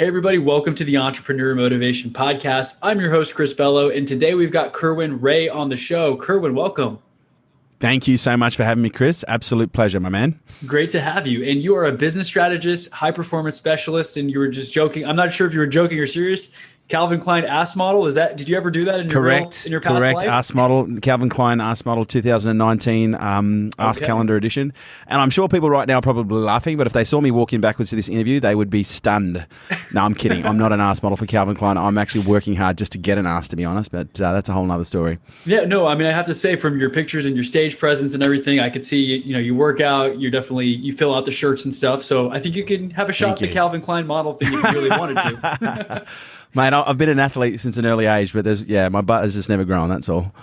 Hey, everybody, welcome to the Entrepreneur Motivation Podcast. I'm your host, Chris Bello, and today we've got Kerwin Rae on the show. Kerwin, welcome. Thank you so much for having me, Chris. Absolute pleasure, my man. Great to have you. And you are a business strategist, high performance specialist, and you were just joking. I'm not sure if you were joking or serious. Calvin Klein ass model. Did you ever do that in your past life? Correct. Ass model, Calvin Klein ass model 2019 ass calendar edition. And I'm sure people right now are probably laughing, but if they saw me walking backwards to this interview, they would be stunned. No, I'm kidding. I'm not an ass model for Calvin Klein. I'm actually working hard just to get an ass, to be honest, but that's a whole nother story. Yeah, no, I mean, I have to say from your pictures and your stage presence and everything, I could see, you work out, you fill out the shirts and stuff. So I think you can have a shot at the Calvin Klein model thing if you really wanted to. Mate, I've been an athlete since an early age, but my butt has just never grown. That's all.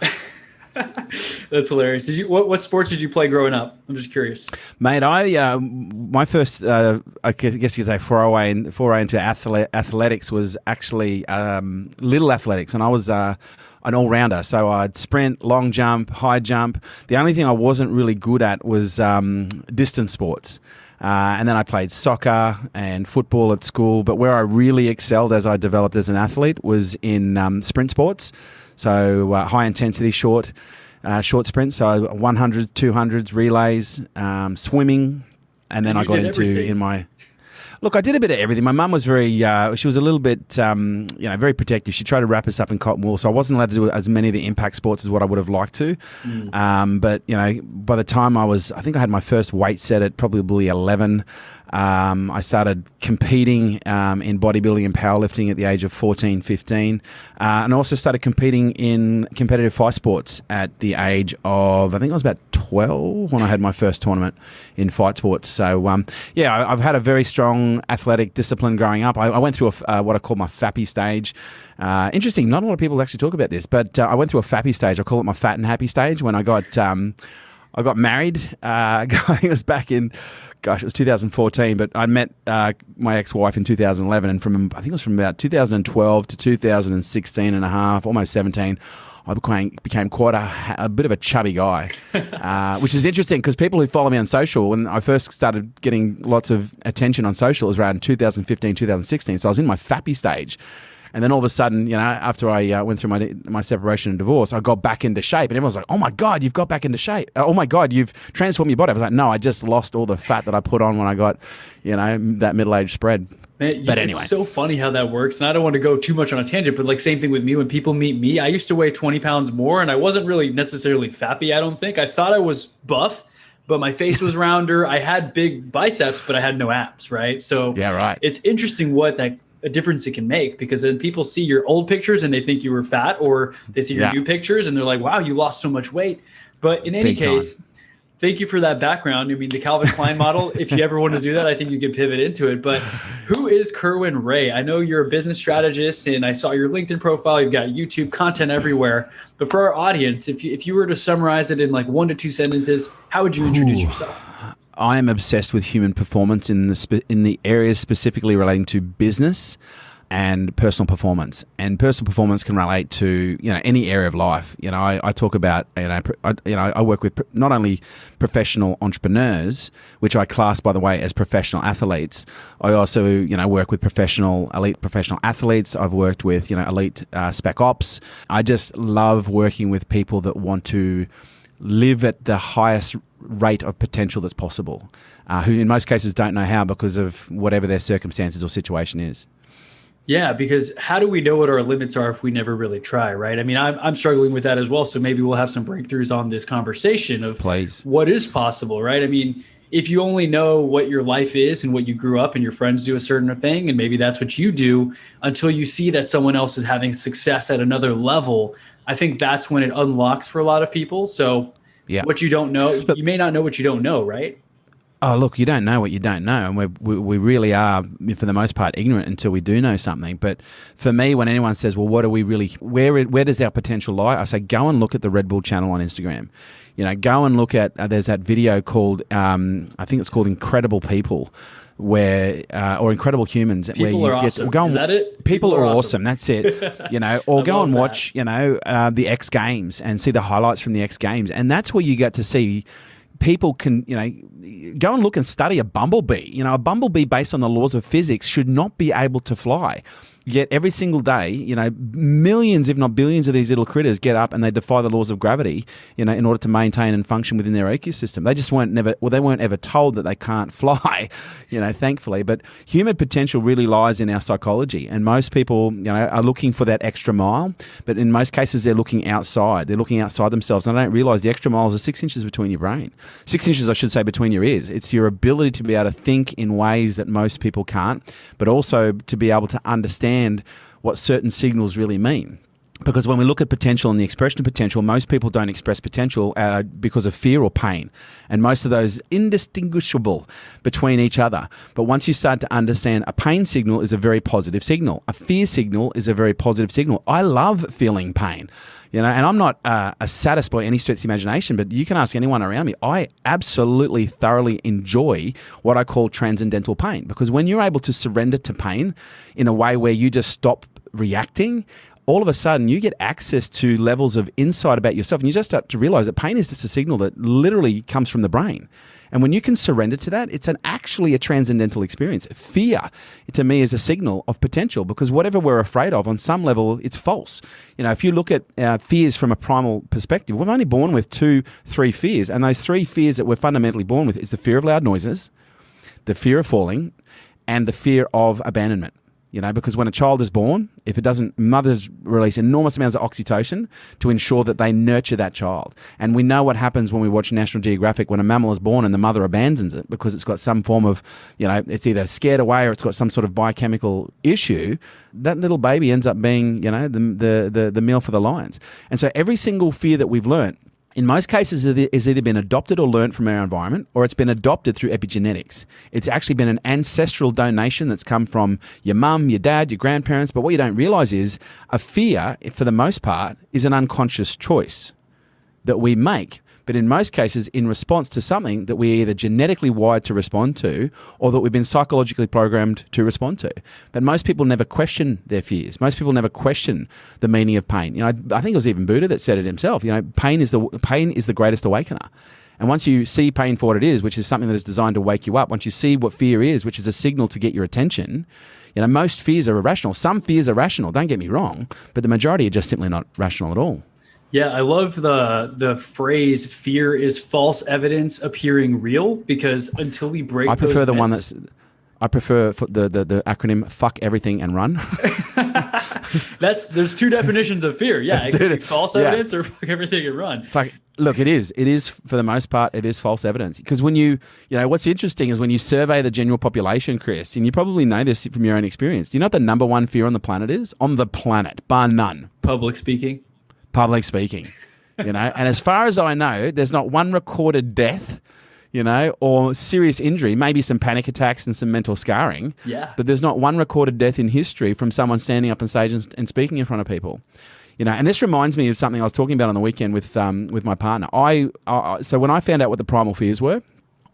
That's hilarious. What sports did you play growing up? I'm just curious. Mate, my first, I guess you could say foray into athletics was actually little athletics, and I was an all-rounder. So I'd sprint, long jump, high jump. The only thing I wasn't really good at was distance sports. And then I played soccer and football at school. But where I really excelled as I developed as an athlete was in sprint sports. So high intensity, short sprints. So 100s, 200s, relays, swimming. And then I got into Look, I did a bit of everything. My mum was she was a little bit, very protective. She tried to wrap us up in cotton wool, so I wasn't allowed to do as many of the impact sports as what I would have liked to. But, by the time I think I had my first weight set at probably 11. I started competing in bodybuilding and powerlifting at the age of 14, 15. And I also started competing in competitive fight sports at the age of, I think I was about 12 when I had my first tournament in fight sports. So, I've had a very strong athletic discipline growing up. I went through what I call my FAPI stage. Interesting, not a lot of people actually talk about this, but I went through a FAPI stage. I call it my fat and happy stage when I got married. It was back in, it was 2014, but I met my ex-wife in 2011, and I think it was from about 2012 to 2016 and a half, almost 17, I became quite a bit of a chubby guy, which is interesting because people who follow me on social, when I first started getting lots of attention on social, it was around 2015, 2016, so I was in my fappy stage. And then all of a sudden, after I went through my separation and divorce, I got back into shape. And everyone's like, oh, my God, you've got back into shape. Oh, my God, you've transformed your body. I was like, no, I just lost all the fat that I put on when I got, that middle-aged spread. Man, but anyway. It's so funny how that works. And I don't want to go too much on a tangent, but same thing with me. When people meet me, I used to weigh 20 pounds more, and I wasn't really necessarily fappy, I don't think. I thought I was buff, but my face was rounder. I had big biceps, but I had no abs, right? So yeah, right. It's interesting a difference it can make, because then people see your old pictures and they think you were fat, or they see your new pictures and they're like, wow, you lost so much weight. But in any case, thank you for that background. I mean, the Calvin Klein model, if you ever want to do that, I think you can pivot into it. But who is Kerwin Rae? I know you're a business strategist, and I saw your LinkedIn profile. You've got YouTube content everywhere. But for our audience, if you were to summarize it in 1 to 2 sentences, how would you introduce yourself? I am obsessed with human performance in the areas specifically relating to business and personal performance. And personal performance can relate to any area of life. I talk about I work with not only professional entrepreneurs, which I class, by the way, as professional athletes. I also work with elite professional athletes. I've worked with elite spec ops. I just love working with people that want to live at the highest rate of potential that's possible, who in most cases don't know how because of whatever their circumstances or situation is. Yeah, because how do we know what our limits are if we never really try, right? I mean, I'm struggling with that as well. So maybe we'll have some breakthroughs on this conversation of what is possible, right? I mean, if you only know what your life is and what you grew up and your friends do a certain thing, and maybe that's what you do until you see that someone else is having success at another level, I think that's when it unlocks for a lot of people. So what you don't know, you may not know what you don't know, right? Oh, look, you don't know what you don't know. And we really are, for the most part, ignorant until we do know something. But for me, when anyone says, well, what do we really, where does our potential lie? I say, go and look at the Red Bull channel on Instagram. Go and look at, there's that video called, I think it's called Incredible People, or Incredible Humans. People are awesome. Is that it? People are awesome. That's it. Or go and watch, the X Games and see the highlights from the X Games. And that's where you get to see people can, go and look and study a bumblebee. A bumblebee based on the laws of physics should not be able to fly. Yet every single day, millions, if not billions of these little critters get up and they defy the laws of gravity, in order to maintain and function within their ecosystem. They just they weren't ever told that they can't fly, thankfully. But human potential really lies in our psychology. And most people, are looking for that extra mile. But in most cases, they're looking outside. They're looking outside themselves. And I don't realize the extra miles are 6 inches between your brain. 6 inches, I should say, between your ears. It's your ability to be able to think in ways that most people can't, but also to be able to understand what certain signals really mean. Because when we look at potential and the expression of potential, most people don't express potential because of fear or pain. And most of those indistinguishable between each other. But once you start to understand, a pain signal is a very positive signal. A fear signal is a very positive signal. I love feeling pain. And I'm not a sadist by any stretch of the imagination, but you can ask anyone around me. I absolutely thoroughly enjoy what I call transcendental pain, because when you're able to surrender to pain in a way where you just stop reacting, all of a sudden you get access to levels of insight about yourself, and you just start to realize that pain is just a signal that literally comes from the brain. And when you can surrender to that, it's actually a transcendental experience. Fear, to me, is a signal of potential, because whatever we're afraid of, on some level, it's false. If you look at fears from a primal perspective, we're only born with 2-3 fears. And those 3 fears that we're fundamentally born with is the fear of loud noises, the fear of falling, and the fear of abandonment. Because when a child is born, if it doesn't, mothers release enormous amounts of oxytocin to ensure that they nurture that child. And we know what happens when we watch National Geographic when a mammal is born and the mother abandons it because it's got some form of, it's either scared away or it's got some sort of biochemical issue. That little baby ends up being, the meal for the lions. And so every single fear that we've learnt, in most cases, it's either been adopted or learnt from our environment, or it's been adopted through epigenetics. It's actually been an ancestral donation that's come from your mum, your dad, your grandparents. But what you don't realize is a fear, for the most part, is an unconscious choice that we make. But in most cases, in response to something that we're either genetically wired to respond to or that we've been psychologically programmed to respond to. But most people never question their fears. Most people never question the meaning of pain. I think it was even Buddha that said it himself. Pain is the greatest awakener. And once you see pain for what it is, which is something that is designed to wake you up, once you see what fear is, which is a signal to get your attention, most fears are irrational. Some fears are rational, don't get me wrong, but the majority are just simply not rational at all. Yeah, I love the phrase "fear is false evidence appearing real," because until we break, I prefer the one myths, I prefer the acronym "fuck everything and run." There's 2 definitions of fear. Yeah, it could be false evidence or fuck everything and run. Look, it is for the most part, it is false evidence. Because when what's interesting is when you survey the general population, Chris, and you probably know this from your own experience. Do you know what the number 1 fear on the planet is? On the planet, bar none. Public speaking. And as far as I know, there's not one recorded death, or serious injury, maybe some panic attacks and some mental scarring. Yeah. But there's not one recorded death in history from someone standing up on stage and speaking in front of people. And this reminds me of something I was talking about on the weekend with my partner. So when I found out what the primal fears were,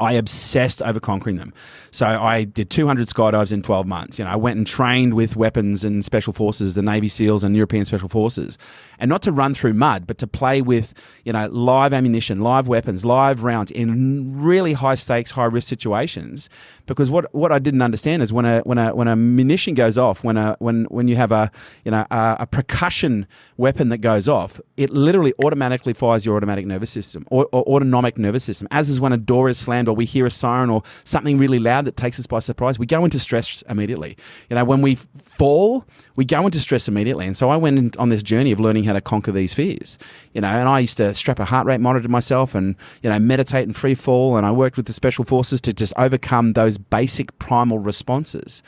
I obsessed over conquering them. So I did 200 skydives in 12 months. I went and trained with weapons and special forces, the Navy SEALs and European Special Forces. And not to run through mud, but to play with, live ammunition, live weapons, live rounds in really high stakes, high risk situations. Because what I didn't understand is when a munition goes off, when you have a percussion weapon that goes off, it literally automatically fires your automatic nervous system or autonomic nervous system. As is when a door is slammed or we hear a siren or something really loud that takes us by surprise, we go into stress immediately. When we fall, we go into stress immediately. And so I went on this journey of learning how to conquer these fears. And I used to strap a heart rate monitor to myself and meditate and free fall. And I worked with the special forces to just overcome those basic primal responses.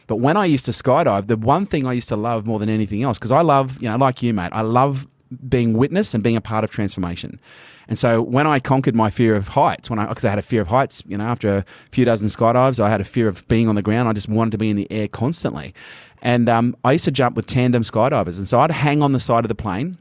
But when I used to skydive, the one thing I used to love more than anything else, because I love, like you, mate, I love being witness and being a part of transformation. And so when I conquered my fear of heights, because I had a fear of heights, after a few dozen skydives, I had a fear of being on the ground. I just wanted to be in the air constantly. And I used to jump with tandem skydivers. And so I'd hang on the side of the plane,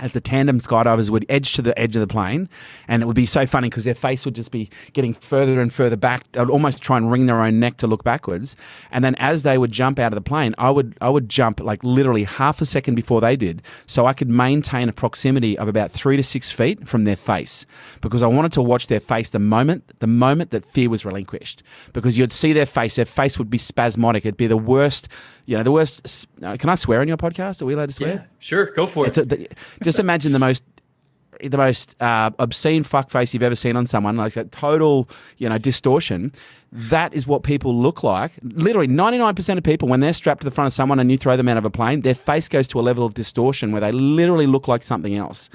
as the tandem skydivers would edge to the edge of the plane, and it would be so funny because their face would just be getting further and further back. I'd almost try and wring their own neck to look backwards. And then as they would jump out of the plane, I would jump like literally half a second before they did, so I could maintain a proximity of about 3 to 6 feet from their face, because I wanted to watch their face the moment that fear was relinquished, because you'd see their face would be spasmodic. It'd be the worst. The worst. Can I swear on your podcast? Are we allowed to swear? Yeah, sure, go for it. Just imagine the most obscene fuck face you've ever seen on someone, like that total, distortion. That is what people look like. Literally 99% of people, when they're strapped to the front of someone and you throw them out of a plane, their face goes to a level of distortion where they literally look like something else.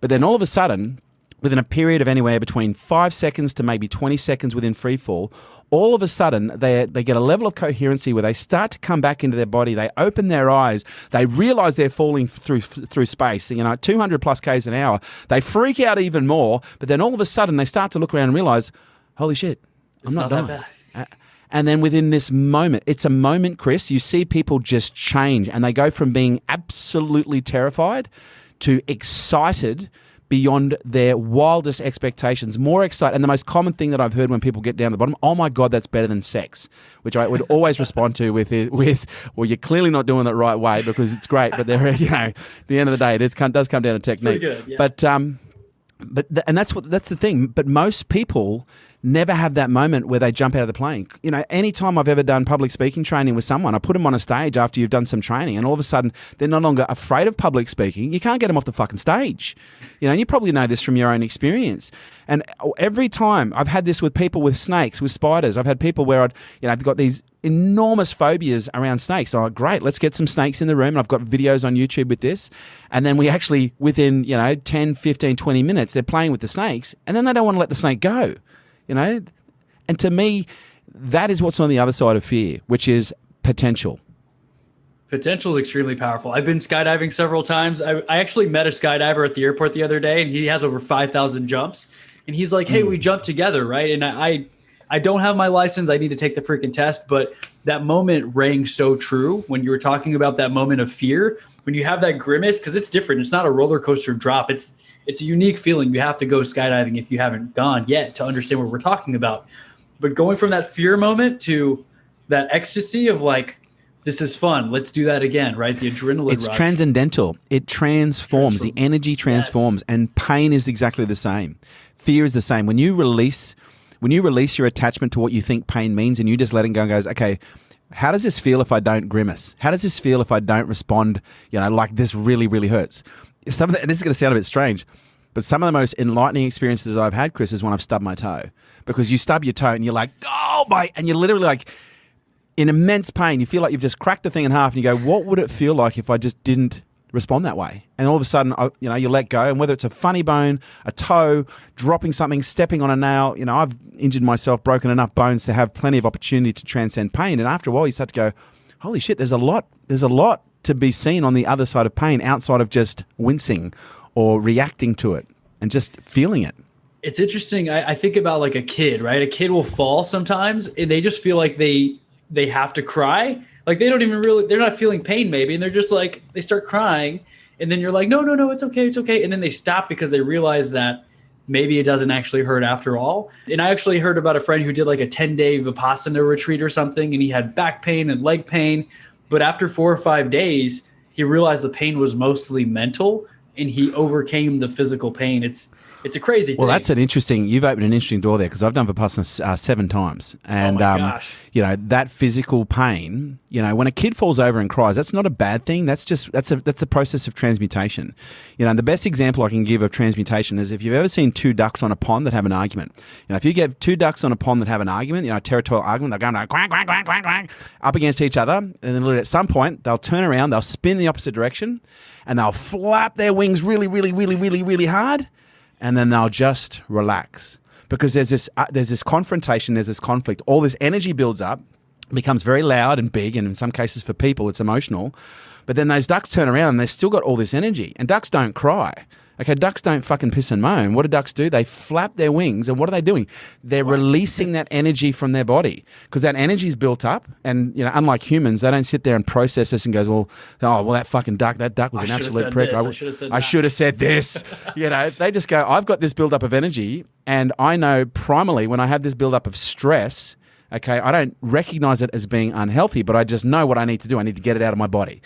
But then all of a sudden, within a period of anywhere between 5 seconds to maybe 20 seconds within free fall, all of a sudden they get a level of coherency where they start to come back into their body. They open their eyes. They realize they're falling through space. 200 plus Ks an hour. They freak out even more. But then all of a sudden they start to look around and realize, holy shit, I'm not dying. And then within this moment, it's a moment, Chris, you see people just change, and they go from being absolutely terrified to excited beyond their wildest expectations, more excited. And the most common thing that I've heard when people get down to the bottom, oh my God, that's better than sex, which I would always respond to with, well, you're clearly not doing it the right way, because it's great, but at the end of the day, it does come down to technique. Good, yeah. But that's the thing. But most people never have that moment where they jump out of the plane. Anytime I've ever done public speaking training with someone, I put them on a stage after you've done some training, and all of a sudden they're no longer afraid of public speaking. You can't get them off the fucking stage. And you probably know this from your own experience. And every time I've had this with people with snakes, with spiders, I've had people where I've got these enormous phobias around snakes. I'm like, great, let's get some snakes in the room. And I've got videos on YouTube with this. And then we actually, within, 10, 15, 20 minutes, they're playing with the snakes, and then they don't want to let the snake go. And to me, that is what's on the other side of fear, which is potential. Potential is extremely powerful. I've been skydiving several times. I actually met a skydiver at the airport the other day, and he has over 5,000 jumps. And he's like, hey, we jumped together, right? And I don't have my license. I need to take the freaking test. But that moment rang so true when you were talking about that moment of fear, when you have that grimace, because it's different. It's not a roller coaster drop. It's a unique feeling. You have to go skydiving if you haven't gone yet to understand what we're talking about. But going from that fear moment to that ecstasy of like, this is fun, let's do that again, right? The adrenaline It's rush. Transcendental. It transforms. The energy transforms. Yes. And pain is exactly the same. Fear is the same. When you release your attachment to what you think pain means, and you just let it go and goes, okay, how does this feel if I don't grimace? How does this feel if I don't respond, like this really, really hurts? This is going to sound a bit strange, but some of the most enlightening experiences I've had, Chris, is when I've stubbed my toe. Because you stub your toe and you're like, oh my, and you're literally like in immense pain. You feel like you've just cracked the thing in half, and you go, what would it feel like if I just didn't respond that way? And all of a sudden, you let go. And whether it's a funny bone, a toe, dropping something, stepping on a nail, I've injured myself, broken enough bones to have plenty of opportunity to transcend pain. And after a while, you start to go, holy shit, there's a lot to be seen on the other side of pain, outside of just wincing or reacting to it and just feeling it. It's interesting. I think about like a kid, right? A kid will fall sometimes and they just feel like they have to cry. Like they don't even they're not feeling pain maybe. And they're just like, they start crying, and then you're like, no, it's okay. It's okay. And then they stop because they realize that maybe it doesn't actually hurt after all. And I actually heard about a friend who did like a 10-day Vipassana retreat or something, and he had back pain and leg pain. But after 4 or 5 days, he realized the pain was mostly mental, and he overcame the physical pain. It's a crazy thing. Well, you've opened an interesting door there, because I've done Vipassana 7 times. And, that physical pain, when a kid falls over and cries, that's not a bad thing. That's the process of transmutation. And the best example I can give of transmutation is if you've ever seen 2 ducks on a pond that have an argument. If you get 2 ducks on a pond that have an argument, a territorial argument, they're going like quack, quack, quack, quack, quack, up against each other. And then at some point, they'll turn around, they'll spin the opposite direction, and they'll flap their wings really, really, really, really, really hard. And then they'll just relax, because there's this confrontation, there's this conflict. All this energy builds up, becomes very loud and big, and in some cases for people it's emotional. But then those ducks turn around and they've still got all this energy. And ducks don't cry. Okay, ducks don't fucking piss and moan. What do ducks do? They flap their wings, and what are they doing? They're releasing that energy from their body, because that energy is built up. And unlike humans, they don't sit there and process this and goes, well, that fucking duck, that duck was an absolute prick. I should have said this. They just go, I've got this buildup of energy, and I know primarily when I have this buildup of stress. Okay, I don't recognize it as being unhealthy, but I just know what I need to do. I need to get it out of my body.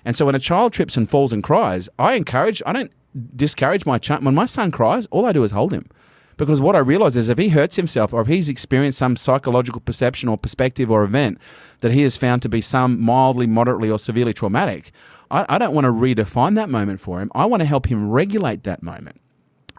And so when a child trips and falls and cries, I don't discourage my child. When my son cries, all I do is hold him, because what I realize is if he hurts himself, or if he's experienced some psychological perception or perspective or event that he has found to be some mildly, moderately, or severely traumatic, I don't want to redefine that moment for him. I want to help him regulate that moment.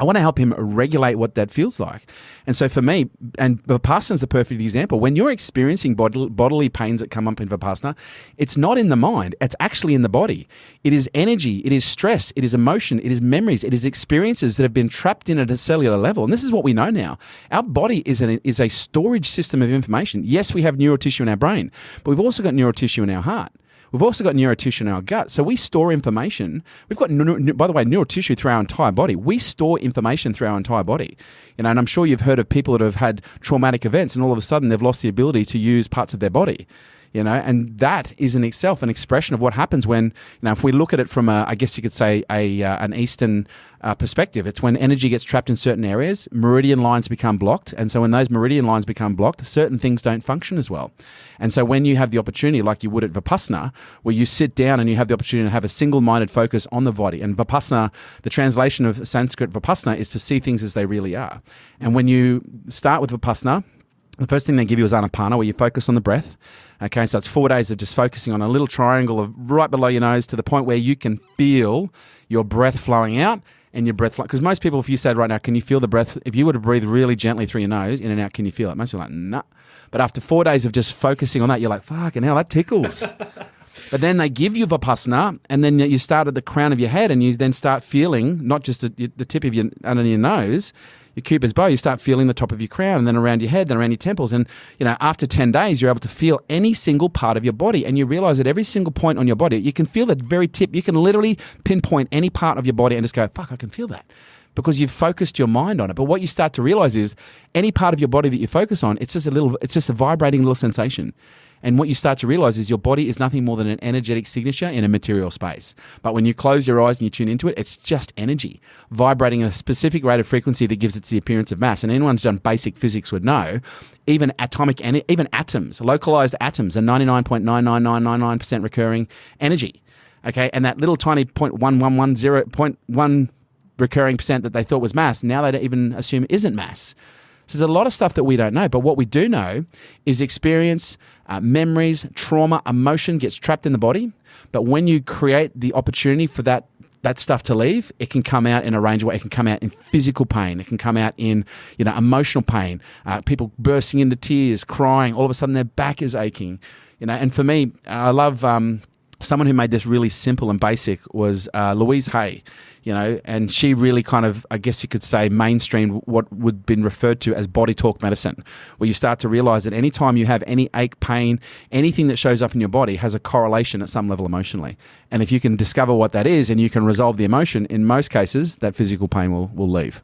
I want to help him regulate what that feels like. And so for me, and Vipassana is the perfect example, when you're experiencing bodily pains that come up in Vipassana, it's not in the mind, it's actually in the body. It is energy, it is stress, it is emotion, it is memories, it is experiences that have been trapped in at a cellular level. And this is what we know now. Our body is a storage system of information. Yes, we have neurotissue in our brain, but we've also got neurotissue in our heart. We've also got neurotissue in our gut. So we store information. We've got, by the way, neurotissue through our entire body. We store information through our entire body. And I'm sure you've heard of people that have had traumatic events and all of a sudden they've lost the ability to use parts of their body. And that is in itself an expression of what happens when, if we look at it from I guess you could say an Eastern perspective, it's when energy gets trapped in certain areas, meridian lines become blocked. And so when those meridian lines become blocked, certain things don't function as well. And so when you have the opportunity, like you would at Vipassana, where you sit down and you have the opportunity to have a single-minded focus on the body, and Vipassana, the translation of Sanskrit Vipassana is to see things as they really are. And when you start with Vipassana, the first thing they give you is Anapana, where you focus on the breath. Okay, so it's 4 days of just focusing on a little triangle of right below your nose to the point where you can feel your breath flowing out and your breath, because most people, if you said right now, can you feel the breath? If you were to breathe really gently through your nose, in and out, can you feel it? Most people are like, nah. But after 4 days of just focusing on that, you're like, fucking hell, that tickles. But then they give you Vipassana, and then you start at the crown of your head, and you then start feeling not just the tip of your under your nose, your Cupid's bow. You start feeling the top of your crown, and then around your head, then around your temples, and after 10 days, you're able to feel any single part of your body, and you realize that every single point on your body, you can feel that very tip. You can literally pinpoint any part of your body and just go, fuck, I can feel that, because you've focused your mind on it. But what you start to realize is any part of your body that you focus on, it's just a vibrating little sensation. And what you start to realize is your body is nothing more than an energetic signature in a material space. But when you close your eyes and you tune into it, it's just energy vibrating at a specific rate of frequency that gives it the appearance of mass. And anyone who's done basic physics would know, even atoms, localized atoms are 99.99999% recurring energy. Okay, and that little tiny 0.1110.1 recurring percent that they thought was mass, now they don't even assume isn't mass. So there's a lot of stuff that we don't know, but what we do know is experience, memories, trauma, emotion gets trapped in the body. But when you create the opportunity for that stuff to leave, it can come out in a range of ways. It can come out in physical pain. It can come out in emotional pain. People bursting into tears, crying. All of a sudden, their back is aching. And for me, I love someone who made this really simple and basic was Louise Hay. And she really kind of, I guess you could say, mainstreamed what would have been referred to as Bodytalk medicine, where you start to realize that anytime you have any ache, pain, anything that shows up in your body has a correlation at some level emotionally. And if you can discover what that is and you can resolve the emotion, in most cases, that physical pain will leave.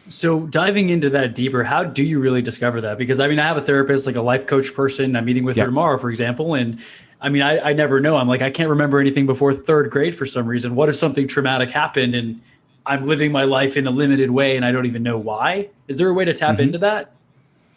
So diving into that deeper, how do you really discover that? Because I have a therapist, like a life coach person I'm meeting with her tomorrow, for example, and I never know. I'm like, I can't remember anything before third grade for some reason. What if something traumatic happened and I'm living my life in a limited way and I don't even know why? Is there a way to tap into that?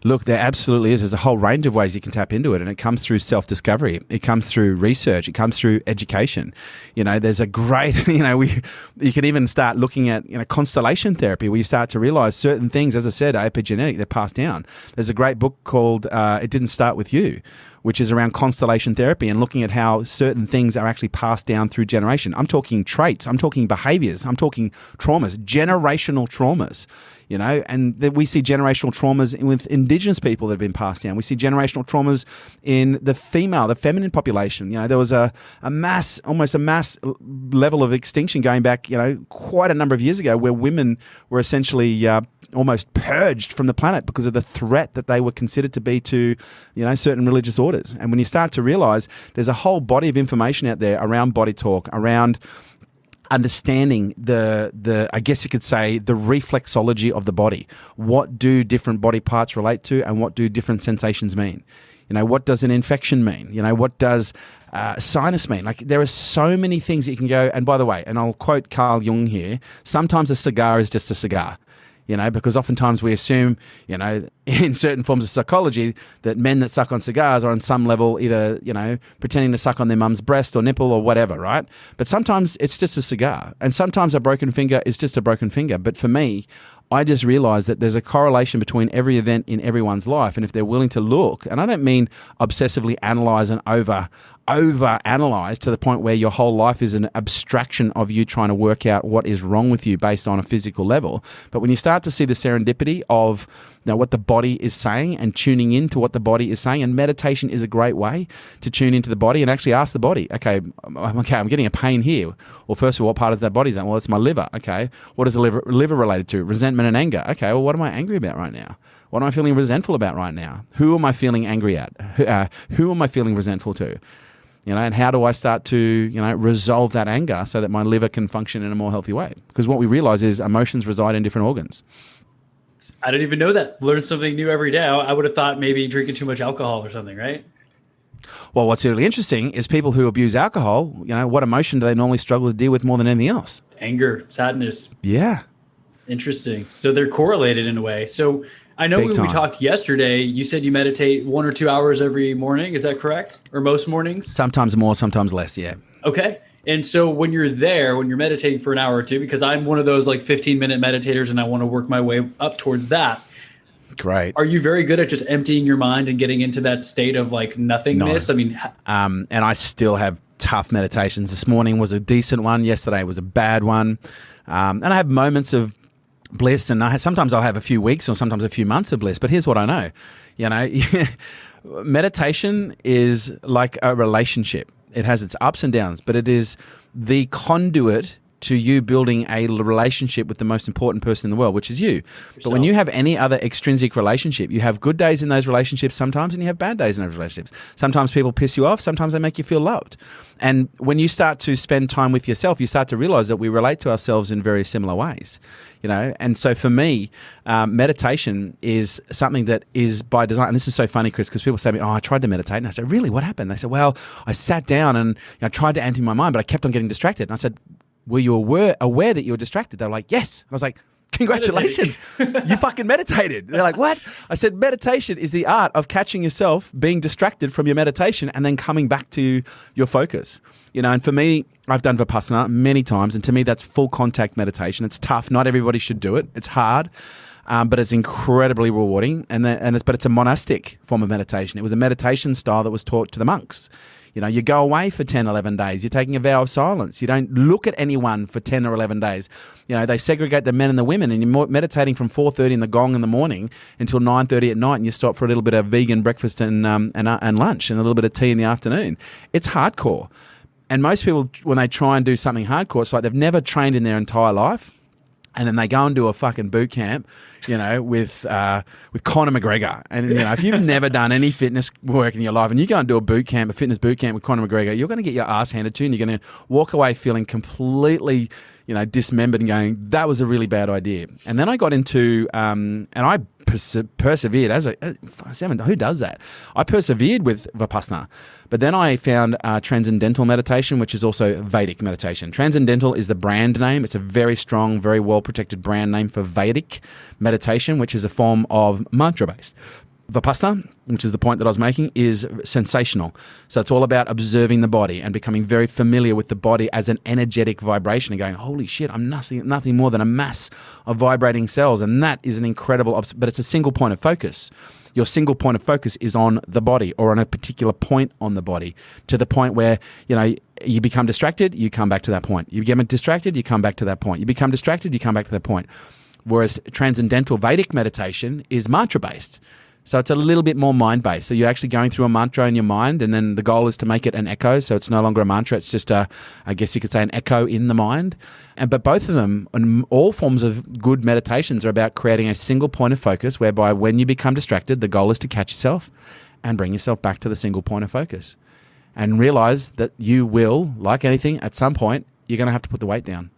Look, there absolutely is. There's a whole range of ways you can tap into it, and it comes through self-discovery. It comes through research. It comes through education. There's a great, you can even start looking at, constellation therapy, where you start to realize certain things, as I said, are epigenetic, they're passed down. There's a great book called It Didn't Start With You, which is around constellation therapy and looking at how certain things are actually passed down through generation. I'm talking traits, I'm talking behaviors, I'm talking traumas, generational traumas. And we see generational traumas with indigenous people that have been passed down. We see generational traumas in the feminine population. There was almost a mass level of extinction going back, quite a number of years ago, where women were essentially almost purged from the planet because of the threat that they were considered to be to, certain religious orders. And when you start to realize there's a whole body of information out there around Bodytalk, around understanding the I guess you could say the reflexology of the body. What do different body parts relate to, and what do different sensations mean? You know, what does an infection mean? You know, what does sinus mean? Like, there are so many things that you can go. And by the way, and I'll quote Carl Jung here, sometimes a cigar is just a cigar. You know, because oftentimes we assume, you know, in certain forms of psychology that men that suck on cigars are on some level either, you know, pretending to suck on their mum's breast or nipple or whatever, right? But sometimes it's just a cigar. And sometimes a broken finger is just a broken finger. But for me, I just realized that there's a correlation between every event in everyone's life. And if they're willing to look, and I don't mean obsessively analyze and over analyze to the point where your whole life is an abstraction of you trying to work out what is wrong with you based on a physical level. But when you start to see the serendipity of, you know, what the body is saying and tuning into what the body is saying, and meditation is a great way to tune into the body and actually ask the body, okay, I'm getting a pain here. Well, first of all, what part of that body is that? Well, it's my liver. Okay. What is the liver related to? Resentment and anger. Okay. Well, what am I angry about right now? What am I feeling resentful about right now? Who am I feeling angry at? Who am I feeling resentful to? You know, and how do I start to, you know, resolve that anger so that my liver can function in a more healthy way? Because what we realize is emotions reside in different organs. I didn't even know that. Learn something new every day. I would have thought maybe drinking too much alcohol or something, right? Well, what's really interesting is people who abuse alcohol, you know, what emotion do they normally struggle to deal with more than anything else? Anger, sadness. Yeah. Interesting. So they're correlated in a way. So I know when we talked yesterday, you said you meditate 1 or 2 hours every morning. Is that correct? Or most mornings? Sometimes more, sometimes less, yeah. Okay. And so when you're there, when you're meditating for an hour or two, because I'm one of those like 15-minute meditators and I want to work my way up towards that. Great. Are you very good at just emptying your mind and getting into that state of like nothingness? No. I mean, and I still have tough meditations. This morning was a decent one. Yesterday was a bad one. And I have moments of bliss, and sometimes I'll have a few weeks or sometimes a few months of bliss. But here's what I know. You know, meditation is like a relationship. It has its ups and downs, but it is the conduit to you building a relationship with the most important person in the world, which is you. Yourself. But when you have any other extrinsic relationship, you have good days in those relationships sometimes, and you have bad days in those relationships. Sometimes people piss you off. Sometimes they make you feel loved. And when you start to spend time with yourself, you start to realize that we relate to ourselves in very similar ways. You know, and so for me, meditation is something that is by design. And this is so funny, Chris, because people say to me, "Oh, I tried to meditate," and I said, "Really? What happened?" They said, "Well, I sat down and tried to empty my mind, but I kept on getting distracted." And I said, "Were you aware that you were distracted?" They were like, "Yes." I was like, "Congratulations, you fucking meditated." They're like, "What?" I said, meditation is the art of catching yourself being distracted from your meditation and then coming back to your focus. You know, and for me, I've done Vipassana many times, and to me, that's full contact meditation. It's tough. Not everybody should do it. It's hard, but it's incredibly rewarding. But it's a monastic form of meditation. It was a meditation style that was taught to the monks. You know, you go away for 10, 11 days. You're taking a vow of silence. You don't look at anyone for 10 or 11 days. You know, they segregate the men and the women, and you're meditating from 4:30 in the gong in the morning until 9:30 at night, and you stop for a little bit of vegan breakfast and lunch and a little bit of tea in the afternoon. It's hardcore. And most people, when they try and do something hardcore, it's like they've never trained in their entire life. And then they go and do a fucking boot camp, you know, with Conor McGregor. And, you know, if you've never done any fitness work in your life and you go and do a fitness boot camp with Conor McGregor, you're going to get your ass handed to you, and you're going to walk away feeling completely, you know, dismembered and going, that was a really bad idea. And then I got into, and I persevered who does that? I persevered with Vipassana. But then I found Transcendental meditation, which is also Vedic meditation. Transcendental is the brand name. It's a very strong, very well-protected brand name for Vedic meditation, which is a form of mantra-based. Vipassana, which is the point that I was making, is sensational. So it's all about observing the body and becoming very familiar with the body as an energetic vibration and going, holy shit, I'm nothing more than a mass of vibrating cells. And that is an incredible, but it's a single point of focus. Your single point of focus is on the body or on a particular point on the body, to the point where, you know, you become distracted, you come back to that point. You get distracted, you come back to that point. You become distracted, you come back to that point. Whereas Transcendental Vedic meditation is mantra-based. So it's a little bit more mind-based. So you're actually going through a mantra in your mind, and then the goal is to make it an echo. So it's no longer a mantra. It's just I guess you could say, an echo in the mind. But both of them, and all forms of good meditations, are about creating a single point of focus, whereby when you become distracted, the goal is to catch yourself and bring yourself back to the single point of focus. And realize that you will, like anything, at some point, you're going to have to put the weight down.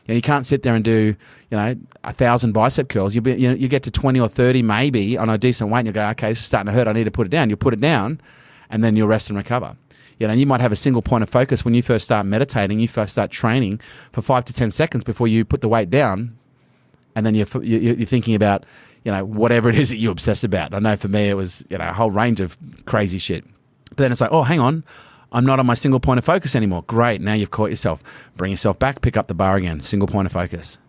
You can't sit there and do, 1,000 bicep curls. You get to 20 or 30 maybe on a decent weight, and you go, okay, this is starting to hurt. I need to put it down. You'll put it down, and then you'll rest and recover. And you might have a single point of focus when you first start meditating. You first start training for 5 to 10 seconds before you put the weight down, and then you're thinking about, whatever it is that you obsess about. I know for me it was, a whole range of crazy shit. But then it's like, oh, hang on. I'm not on my single point of focus anymore. Great. Now you've caught yourself. Bring yourself back, pick up the bar again. Single point of focus.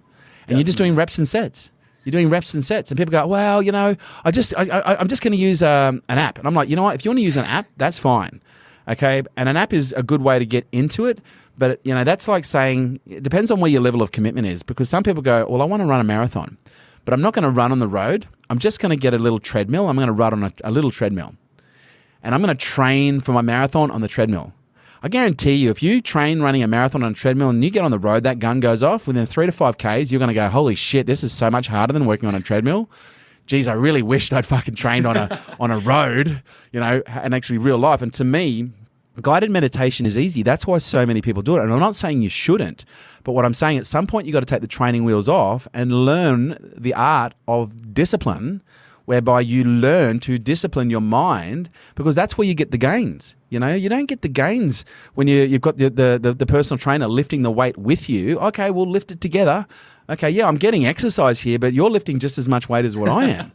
And you're just doing reps and sets. You're doing reps and sets. And people go, well, I'm just going to use an app. And I'm like, you know what? If you want to use an app, that's fine. Okay. And an app is a good way to get into it. But, that's like saying, it depends on where your level of commitment is. Because some people go, well, I want to run a marathon, but I'm not going to run on the road. I'm just going to get a little treadmill. I'm going to run on a little treadmill. And I'm going to train for my marathon on the treadmill. I guarantee you, if you train running a marathon on a treadmill and you get on the road, that gun goes off, within 3 to 5 Ks, you're going to go, holy shit, this is so much harder than working on a treadmill. Geez, I really wished I'd fucking trained on a road, and actually real life. And to me, guided meditation is easy. That's why so many people do it. And I'm not saying you shouldn't, but what I'm saying, at some point, you've got to take the training wheels off and learn the art of discipline, whereby you learn to discipline your mind, because that's where you get the gains. You don't get the gains when you've got the personal trainer lifting the weight with you. Okay, we'll lift it together. Okay, yeah, I'm getting exercise here, but you're lifting just as much weight as what I am.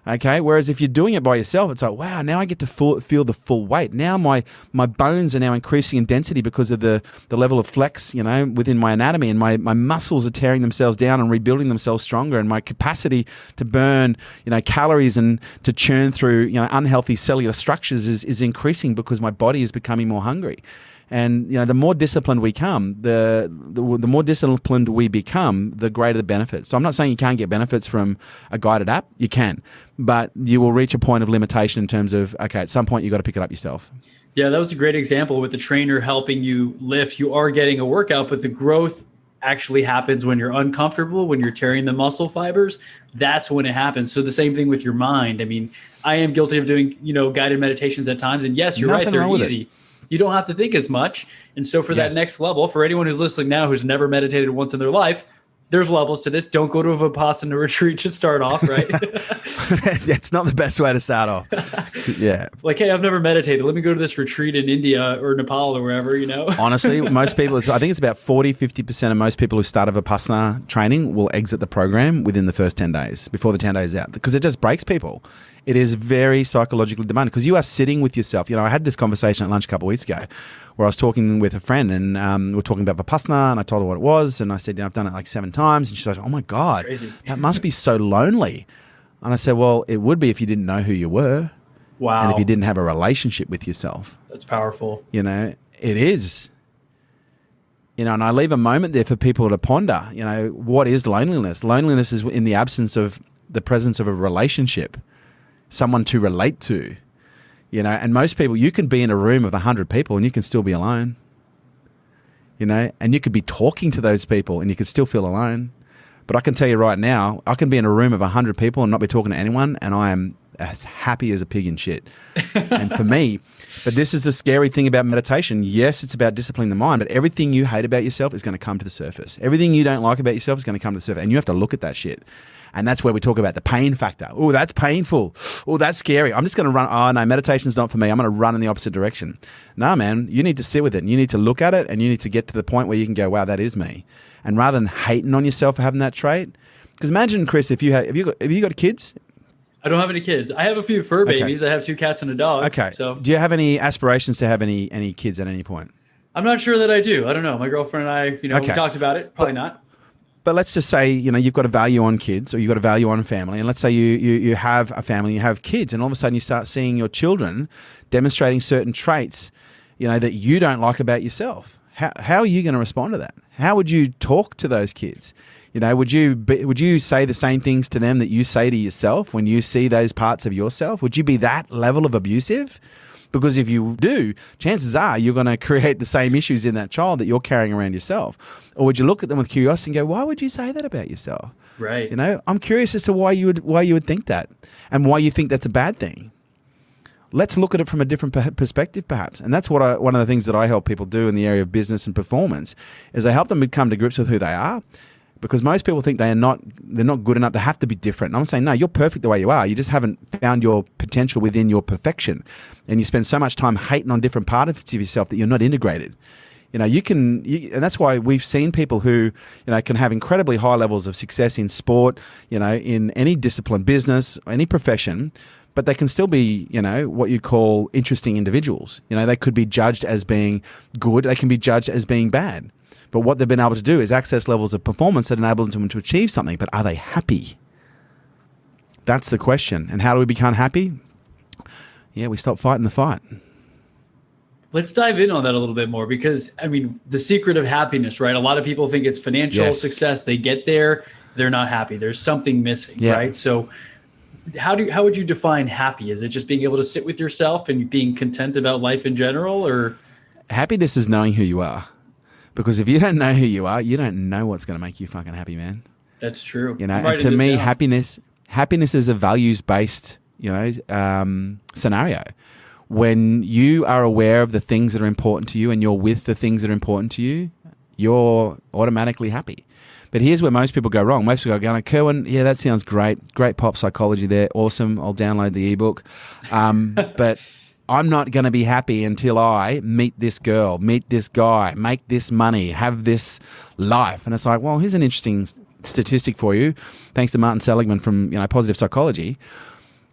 Okay, whereas if you're doing it by yourself, it's like, wow, now I get to feel the full weight. Now my bones are now increasing in density because of the level of flex, within my anatomy, and my muscles are tearing themselves down and rebuilding themselves stronger, and my capacity to burn, calories and to churn through, unhealthy cellular structures is increasing because my body is becoming more hungry. And the more disciplined we become, the more disciplined we become, the greater the benefits. So I'm not saying you can't get benefits from a guided app. You can, but you will reach a point of limitation in terms of, okay, at some point you've got to pick it up yourself. Yeah, that was a great example with the trainer helping you lift. You are getting a workout, but the growth actually happens when you're uncomfortable, when you're tearing the muscle fibers. That's when it happens. So the same thing with your mind. I mean, I am guilty of doing, guided meditations at times. And yes, you're right, they're easy. You don't have to think as much. And so for that next level, for anyone who's listening now who's never meditated once in their life, there's levels to this. Don't go to a Vipassana retreat to start off, right? It's not the best way to start off. Yeah. Like, hey, I've never meditated. Let me go to this retreat in India or Nepal or wherever, Honestly, most people, I think it's about 40-50% of most people who start a Vipassana training will exit the program within the first 10 days, before the 10 days out, because it just breaks people. It is very psychologically demanding because you are sitting with yourself. I had this conversation at lunch a couple of weeks ago where I was talking with a friend, and we were talking about Vipassana, and I told her what it was, and I said, I've done it like 7 times. And she's like, oh my God, crazy. That must be so lonely. And I said, well, it would be if you didn't know who you were. Wow. And if you didn't have a relationship with yourself. That's powerful. It is. And I leave a moment there for people to ponder, what is loneliness? Loneliness is in the absence of the presence of a relationship, someone to relate to, and most people, you can be in a room of 100 people and you can still be alone, and you could be talking to those people and you could still feel alone. But I can tell you right now, I can be in a room of 100 people and not be talking to anyone, and I am as happy as a pig in shit. And for me, but this is the scary thing about meditation. Yes, it's about disciplining the mind, but everything you hate about yourself is going to come to the surface. Everything you don't like about yourself is going to come to the surface, and you have to look at that shit. And that's where we talk about the pain factor. Oh, that's painful. Oh, that's scary. I'm just going to run. Oh, no, meditation's not for me. I'm going to run in the opposite direction. No, man, you need to sit with it. And you need to look at it, and you need to get to the point where you can go, wow, that is me. And rather than hating on yourself for having that trait, because imagine, Chris, have you got kids? I don't have any kids. I have a few fur babies. I have 2 cats and a dog. Okay. So do you have any aspirations to have any kids at any point? I'm not sure that I do. I don't know. My girlfriend and I, we talked about it. Probably not. But let's just say, you've got a value on kids, or you've got a value on family. And let's say you have a family, you have kids, and all of a sudden you start seeing your children demonstrating certain traits, that you don't like about yourself. How are you going to respond to that? How would you talk to those kids? Would you say the same things to them that you say to yourself when you see those parts of yourself? Would you be that level of abusive? Because if you do, chances are you're going to create the same issues in that child that you're carrying around yourself. Or would you look at them with curiosity and go, why would you say that about yourself? Right. I'm curious as to why you would think that, and why you think that's a bad thing. Let's look at it from a different perspective, perhaps. And that's what one of the things that I help people do in the area of business and performance is I help them come to grips with who they are, because most people think they're not good enough. They have to be different. And I'm saying, no, you're perfect the way you are. You just haven't found your potential within your perfection. And you spend so much time hating on different parts of yourself that you're not integrated. You know, and that's why we've seen people who, you know, can have incredibly high levels of success in sport, you know, in any discipline, business, any profession, but they can still be, you know, what you'd call interesting individuals. You know, they could be judged as being good. They can be judged as being bad. But what they've been able to do is access levels of performance that enable them to achieve something. But are they happy? That's the question. And how do we become happy? Yeah, we stop fighting the fight. Let's dive in on that a little bit more, because, I mean, the secret of happiness, right? A lot of people think it's financial success. They get there, they're not happy. There's something missing, right? So how would you define happy? Is it just being able to sit with yourself and being content about life in general, or? Happiness is knowing who you are. Because if you don't know who you are, you don't know what's going to make you fucking happy, man. That's true. You know, and to me, happiness is a values-based, you know, scenario. When you are aware of the things that are important to you and you're with the things that are important to you, you're automatically happy. But here's where most people go wrong. Most people are going, Kerwin, yeah, that sounds great. Great pop psychology there. Awesome. I'll download the ebook. But I'm not going to be happy until I meet this girl, meet this guy, make this money, have this life. And it's like, well, here's an interesting statistic for you. Thanks to Martin Seligman from, you know, Positive Psychology.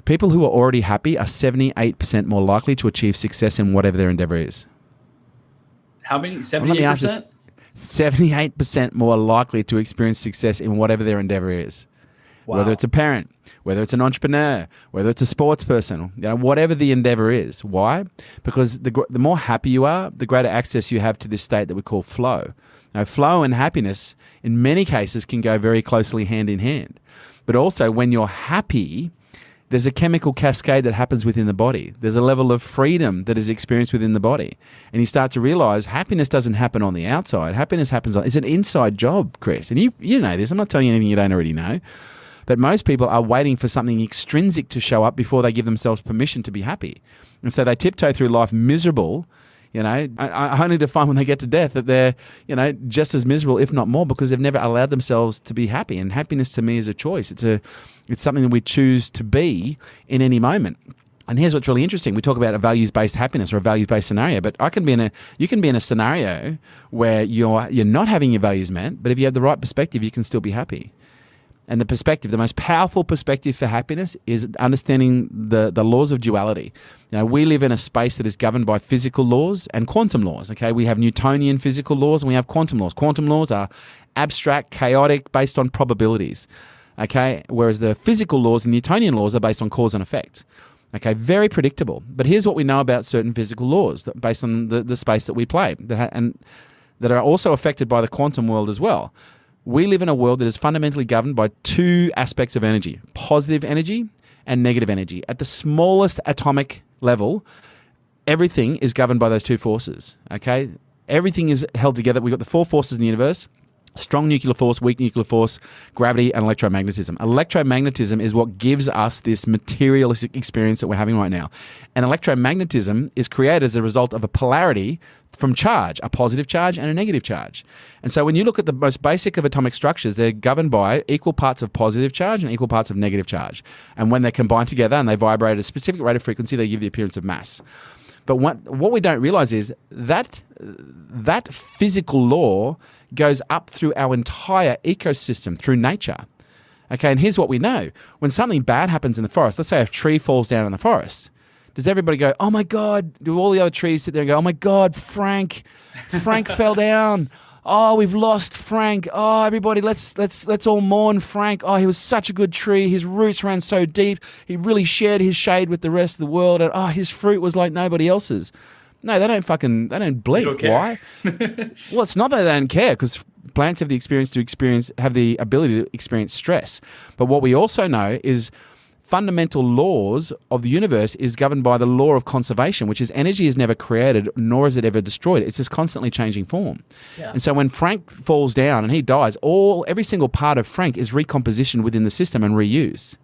People who are already happy are 78% more likely to achieve success in whatever their endeavor is. How many? 78%? 78% more likely to experience success in whatever their endeavor is. Wow. Whether it's a parent, whether it's an entrepreneur, whether it's a sports person, you know, whatever the endeavor is. Why? Because the more happy you are, the greater access you have to this state that we call flow. Now, flow and happiness, in many cases, can go very closely hand in hand. But also, when you're happy, there's a chemical cascade that happens within the body. There's a level of freedom that is experienced within the body. And you start to realize happiness doesn't happen on the outside. Happiness happens it's an inside job, Chris. And you know this. I'm not telling you anything you don't already know. But most people are waiting for something extrinsic to show up before they give themselves permission to be happy. And so they tiptoe through life miserable, you know, only to find when they get to death that they're, you know, just as miserable, if not more, because they've never allowed themselves to be happy. And happiness to me is a choice. It's something that we choose to be in any moment. And here's what's really interesting. We talk about a values-based happiness or a values-based scenario, but you can be in a scenario where you're not having your values met, but if you have the right perspective, you can still be happy. And the perspective, the most powerful perspective for happiness is understanding the laws of duality. You know, we live in a space that is governed by physical laws and quantum laws. Okay, we have Newtonian physical laws and we have quantum laws. Quantum laws are abstract, chaotic, based on probabilities. Okay, whereas the physical laws and Newtonian laws are based on cause and effect. Okay, very predictable. But here's what we know about certain physical laws based on the space that we play and that are also affected by the quantum world as well. We live in a world that is fundamentally governed by two aspects of energy, positive energy and negative energy. At the smallest atomic level, everything is governed by those two forces, okay? Everything is held together. We've got the four forces in the universe: strong nuclear force, weak nuclear force, gravity, and electromagnetism. Electromagnetism is what gives us this materialistic experience that we're having right now. And electromagnetism is created as a result of a polarity from charge, a positive charge and a negative charge. And so when you look at the most basic of atomic structures, they're governed by equal parts of positive charge and equal parts of negative charge. And when they're combined together and they vibrate at a specific rate of frequency, they give the appearance of mass. But what we don't realize is that physical law goes up through our entire ecosystem, through nature. Okay, and here's what we know. When something bad happens in the forest, let's say a tree falls down in the forest, does everybody go, oh my God? Do all the other trees sit there and go, oh my God, Frank fell down. Oh, we've lost Frank. Oh, everybody, let's all mourn Frank. Oh, he was such a good tree. His roots ran so deep. He really shared his shade with the rest of the world. And oh, his fruit was like nobody else's. No, they don't blink. Why? Well, it's not that they don't care, because plants have the ability to experience stress. But what we also know is fundamental laws of the universe is governed by the law of conservation, which is energy is never created, nor is it ever destroyed. It's just constantly changing form. Yeah. And so when Frank falls down and he dies, every single part of Frank is recompositioned within the system and reused.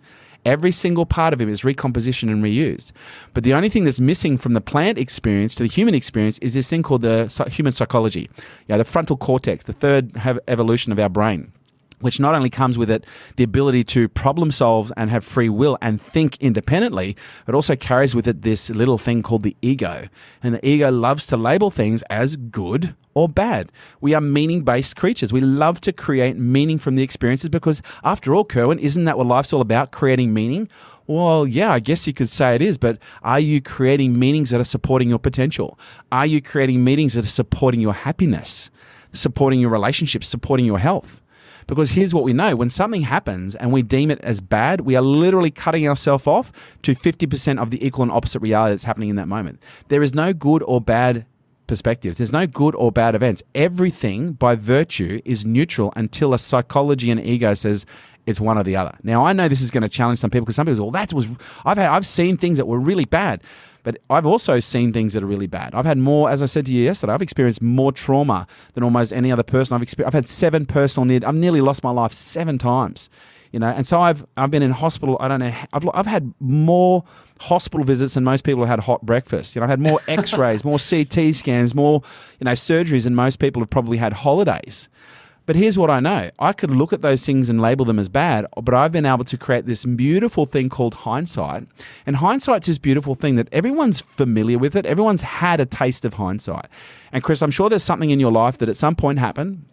Every single part of him is recomposition and reused. But the only thing that's missing from the plant experience to the human experience is this thing called the human psychology. The frontal cortex, the third evolution of our brain, which not only comes with it the ability to problem solve and have free will and think independently, but also carries with it this little thing called the ego. And the ego loves to label things as good or bad. We are meaning-based creatures. We love to create meaning from the experiences because, after all, Kerwin, isn't that what life's all about, creating meaning? Well, yeah, I guess you could say it is, but are you creating meanings that are supporting your potential? Are you creating meanings that are supporting your happiness, supporting your relationships, supporting your health? Because here's what we know. When something happens and we deem it as bad, we are literally cutting ourselves off to 50% of the equal and opposite reality that's happening in that moment. There is no good or bad perspectives. There's no good or bad events. Everything by virtue is neutral until a psychology and ego says it's one or the other. Now, I know this is going to challenge some people because some people say, well, I've seen things that were really bad. But I've also seen things that are really bad. I've had more, as I said to you yesterday, I've experienced more trauma than almost any other person. I've had 7 personal I've nearly lost my life 7 times, and so I've been in hospital. I don't know. I've had more hospital visits than most people have had hot breakfast. I've had more X-rays, more CT scans, more surgeries than most people have probably had holidays. But here's what I know. I could look at those things and label them as bad, but I've been able to create this beautiful thing called hindsight. And hindsight's this beautiful thing that everyone's familiar with it. Everyone's had a taste of hindsight. And Chris, I'm sure there's something in your life that at some point happened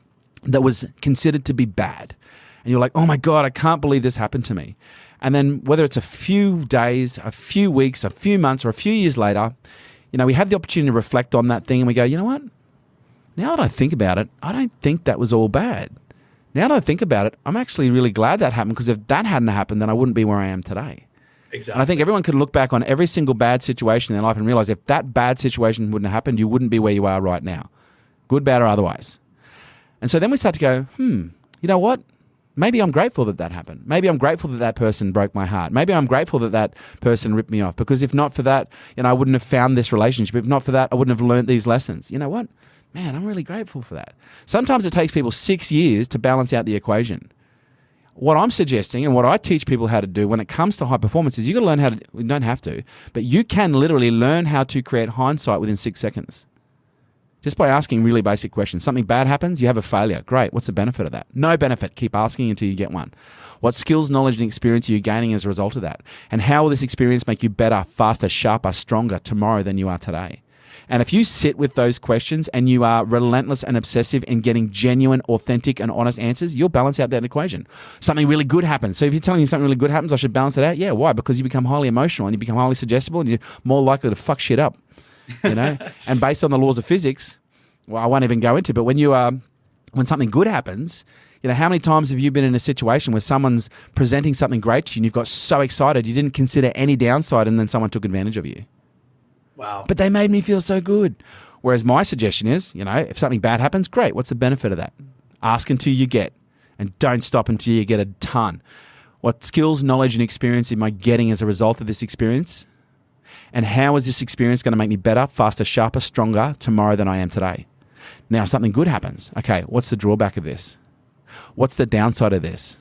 that was considered to be bad. And you're like, oh my God, I can't believe this happened to me. And then whether it's a few days, a few weeks, a few months, or a few years later, we have the opportunity to reflect on that thing and we go, you know what? Now that I think about it, I don't think that was all bad. Now that I think about it, I'm actually really glad that happened because if that hadn't happened, then I wouldn't be where I am today. Exactly. And I think everyone could look back on every single bad situation in their life and realize if that bad situation wouldn't have happened, you wouldn't be where you are right now, good, bad, or otherwise. And so then we start to go, you know what? Maybe I'm grateful that that happened. Maybe I'm grateful that that person broke my heart. Maybe I'm grateful that that person ripped me off because if not for that, I wouldn't have found this relationship. If not for that, I wouldn't have learned these lessons. You know what? Man, I'm really grateful for that. Sometimes it takes people 6 years to balance out the equation. What I'm suggesting and what I teach people how to do when it comes to high performance is you got to learn how to, you don't have to, but you can literally learn how to create hindsight within 6 seconds. Just by asking really basic questions. Something bad happens, you have a failure. Great. What's the benefit of that? No benefit. Keep asking until you get one. What skills, knowledge, and experience are you gaining as a result of that? And how will this experience make you better, faster, sharper, stronger tomorrow than you are today? And if you sit with those questions and you are relentless and obsessive in getting genuine, authentic, and honest answers, you'll balance out that equation. Something really good happens. So if you're telling me something really good happens, I should balance it out. Yeah, why? Because you become highly emotional and you become highly suggestible and you're more likely to fuck shit up. And based on the laws of physics, well, I won't even go into, but when something good happens, how many times have you been in a situation where someone's presenting something great to you and you've got so excited you didn't consider any downside and then someone took advantage of you? Wow. But they made me feel so good. Whereas my suggestion is, if something bad happens, great. What's the benefit of that? Ask until you get, and don't stop until you get a ton. What skills, knowledge, and experience am I getting as a result of this experience? And how is this experience going to make me better, faster, sharper, stronger tomorrow than I am today? Now, something good happens. Okay, what's the drawback of this? What's the downside of this?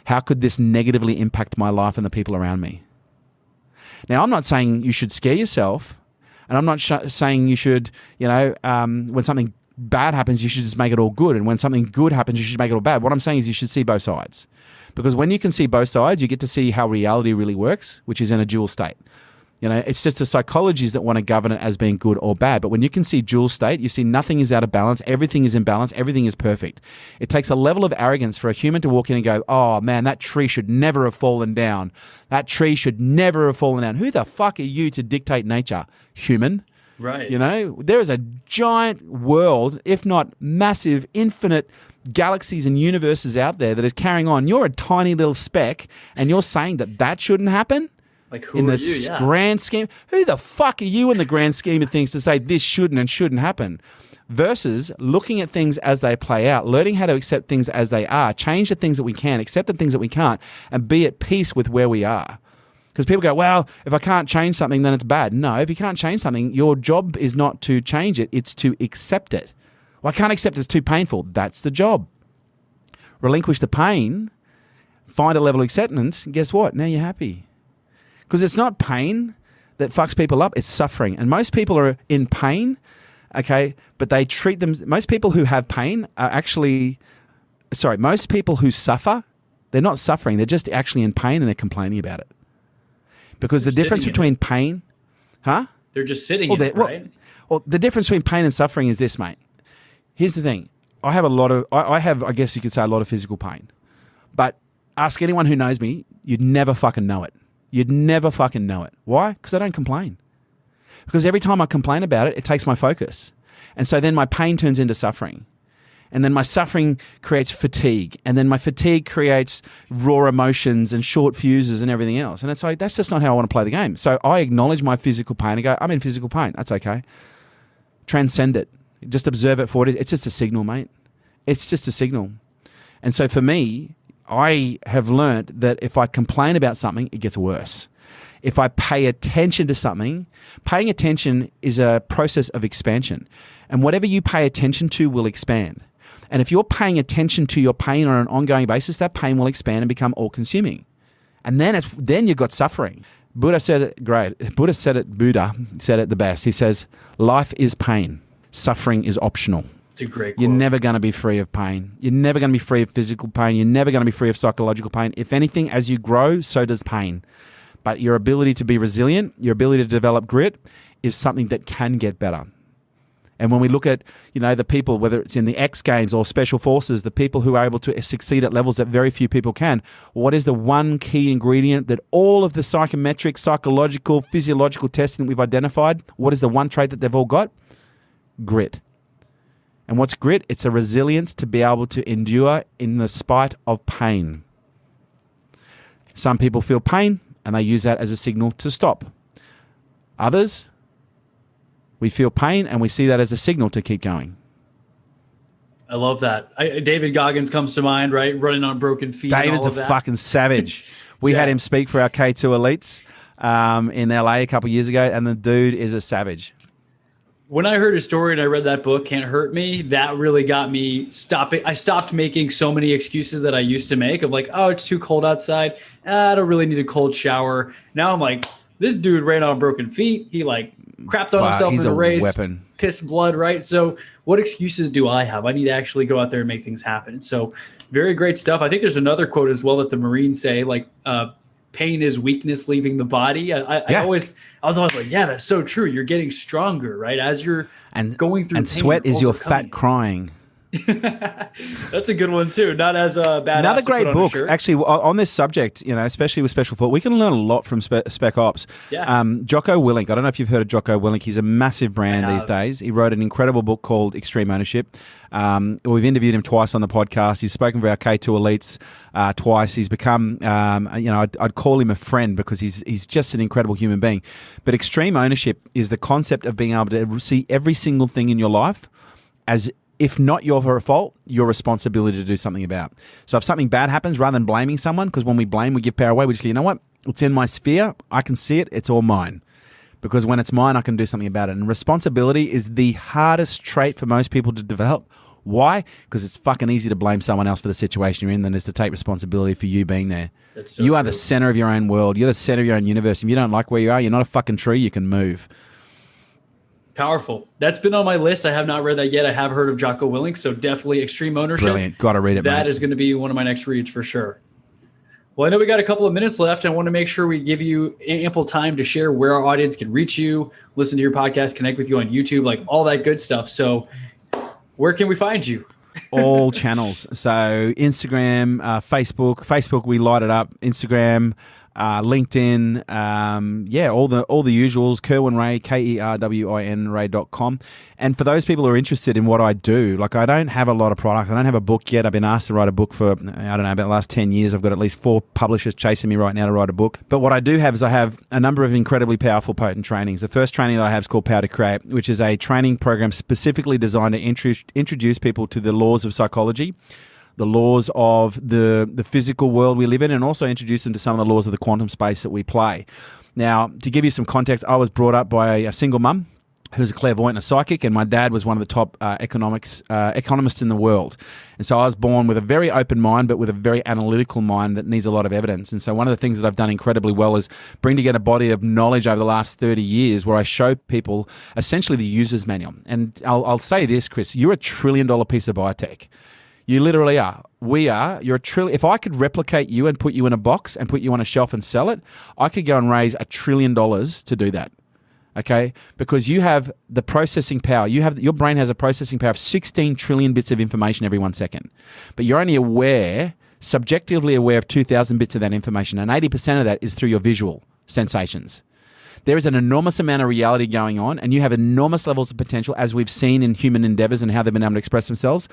How could this negatively impact my life and the people around me? Now, I'm not saying you should scare yourself, and I'm not saying you should, when something bad happens, you should just make it all good, and when something good happens, you should make it all bad. What I'm saying is you should see both sides. Because when you can see both sides, you get to see how reality really works, which is in a dual state. It's just the psychologies that want to govern it as being good or bad. But when you can see dual state, you see nothing is out of balance, everything is in balance, everything is perfect. It takes a level of arrogance for a human to walk in and go, oh man, that tree should never have fallen down. That tree should never have fallen down. Who the fuck are you to dictate nature, human? Right. There is a giant world, if not massive, infinite galaxies and universes out there that is carrying on. You're a tiny little speck and you're saying that shouldn't happen? Like, who in are the you? Yeah. grand scheme, who the fuck are you in the grand scheme of things to say this shouldn't and shouldn't happen? Versus looking at things as they play out, learning how to accept things as they are, change the things that we can, accept the things that we can't, and be at peace with where we are. Because people go, well, if I can't change something, then it's bad. No, if you can't change something, your job is not to change it, it's to accept it. Well, I can't accept it, it's too painful. That's the job. Relinquish the pain, find a level of acceptance, and guess what? Now you're happy. Because it's not pain that fucks people up, it's suffering. And most people are in pain, okay, but they treat them, most people who have pain are actually, most people who suffer, they're not suffering, they're just actually in pain and they're complaining about it. Because the difference between pain, they're just sitting in it, right? Well, the difference between pain and suffering is this, mate. Here's the thing. I have, I guess you could say, a lot of physical pain. But ask anyone who knows me, you'd never fucking know it. You'd never fucking know it. Why? Because I don't complain. Because every time I complain about it, it takes my focus. And so then my pain turns into suffering. And then my suffering creates fatigue. And then my fatigue creates raw emotions and short fuses and everything else. And it's like, that's just not how I want to play the game. So I acknowledge my physical pain and go, I'm in physical pain. That's okay. Transcend it. Just observe it for what it is. It's just a signal, mate. It's just a signal. And so for me, I have learned that if I complain about something, it gets worse. If I pay attention to something, paying attention is a process of expansion. And whatever you pay attention to will expand. And if you're paying attention to your pain on an ongoing basis, that pain will expand and become all-consuming. And then you've got suffering. Buddha said it great. Buddha said it the best. He says, life is pain. Suffering is optional. It's a great quote. You're never going to be free of pain. You're never going to be free of physical pain. You're never going to be free of psychological pain. If anything, as you grow, so does pain. But your ability to be resilient, your ability to develop grit is something that can get better. And when we look at, the people, whether it's in the X Games or Special Forces, the people who are able to succeed at levels that very few people can, what is the one key ingredient that all of the psychometric, psychological, physiological testing that we've identified, what is the one trait that they've all got? Grit. And what's grit? It's a resilience to be able to endure in the spite of pain. Some people feel pain and they use that as a signal to stop. Others, we feel pain and we see that as a signal to keep going. I love that. David Goggins comes to mind, right? Running on broken feet. David's a fucking savage. We had him speak for our K2 elites in LA a couple of years ago, and the dude is a savage. When I heard his story and I read that book, Can't Hurt Me, that really got me stopping. I stopped making so many excuses that I used to make of like, oh, it's too cold outside. I don't really need a cold shower. Now I'm like, this dude ran on broken feet. He crapped on himself in a race. Weapon. Pissed blood, right? So what excuses do I have? I need to actually go out there and make things happen. So very great stuff. I think there's another quote as well that the Marines say, pain is weakness leaving the body. I was always like, yeah, that's so true. You're getting stronger, right? As you're going through and pain, sweat is your fat crying. That's a good one too. Not as bad. Another great book, actually, on this subject. Especially with Special Forces, we can learn a lot from Spec Ops. Yeah. Jocko Willink. I don't know if you've heard of Jocko Willink. He's a massive brand these days. He wrote an incredible book called Extreme Ownership. We've interviewed him twice on the podcast. He's spoken for our K2 elites twice. He's become, I'd call him a friend because he's just an incredible human being. But extreme ownership is the concept of being able to see every single thing in your life as, if not your fault, your responsibility to do something about. So if something bad happens, rather than blaming someone, because when we blame, we give power away, we just go, you know what? It's in my sphere. I can see it. It's all mine. Because when it's mine, I can do something about it. And responsibility is the hardest trait for most people to develop. Why? Because it's fucking easy to blame someone else for the situation you're in than it is to take responsibility for you being there. That's so you are true. The center of your own world. You're the center of your own universe. If you don't like where you are, you're not a fucking tree. You can move. Powerful. That's been on my list. I have not read that yet. I have heard of Jocko Willink, so definitely Extreme Ownership. Brilliant. Got to read it, That mate. is going to be one of my next reads for sure. Well, I know we got a couple of minutes left. I want to make sure we give you ample time to share where our audience can reach you, listen to your podcast, connect with you on YouTube, all that good stuff. So where can we find you? All channels. So Instagram, Facebook, we light it up. Instagram, LinkedIn, all the usuals. Kerwin Rae, KERWIN Ray.com. And for those people who are interested in what I do, I don't have a lot of product. I don't have a book yet. I've been asked to write a book for, about the last 10 years. I've got at least 4 publishers chasing me right now to write a book. But what I do have is I have a number of incredibly powerful, potent trainings. The first training that I have is called Power to Create, which is a training program specifically designed to introduce people to the laws of psychology, the laws of the physical world we live in, and also introduce them to some of the laws of the quantum space that we play. Now, to give you some context, I was brought up by a single mum who's a clairvoyant and a psychic, and my dad was one of the top economists in the world. And so I was born with a very open mind, but with a very analytical mind that needs a lot of evidence. And so one of the things that I've done incredibly well is bring together a body of knowledge over the last 30 years where I show people essentially the user's manual. And I'll say this, Chris, you're $1 trillion piece of biotech. You literally are. We are. You're $1 trillion. If I could replicate you and put you in a box and put you on a shelf and sell it, I could go and raise $1 trillion to do that. Okay, because you have the processing power. Your brain has a processing power of 16 trillion bits of information every 1 second, but you're only subjectively aware of 2,000 bits of that information, and 80% of that is through your visual sensations. There is an enormous amount of reality going on, and you have enormous levels of potential, as we've seen in human endeavors and how they've been able to express themselves.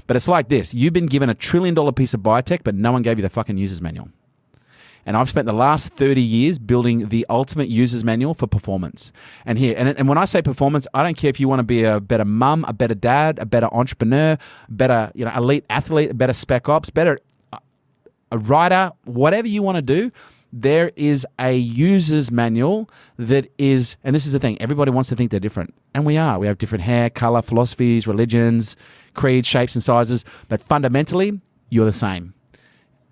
But it's like this: you've been given $1 trillion piece of biotech, but no one gave you the fucking user's manual. And I've spent the last 30 years building the ultimate user's manual for performance. And when I say performance, I don't care if you want to be a better mum, a better dad, a better entrepreneur, better elite athlete, a better spec ops, better a writer, whatever you want to do. There is a user's manual that is, and this is the thing, everybody wants to think they're different. And we are. We have different hair, color, philosophies, religions, creeds, shapes, and sizes. But fundamentally, you're the same.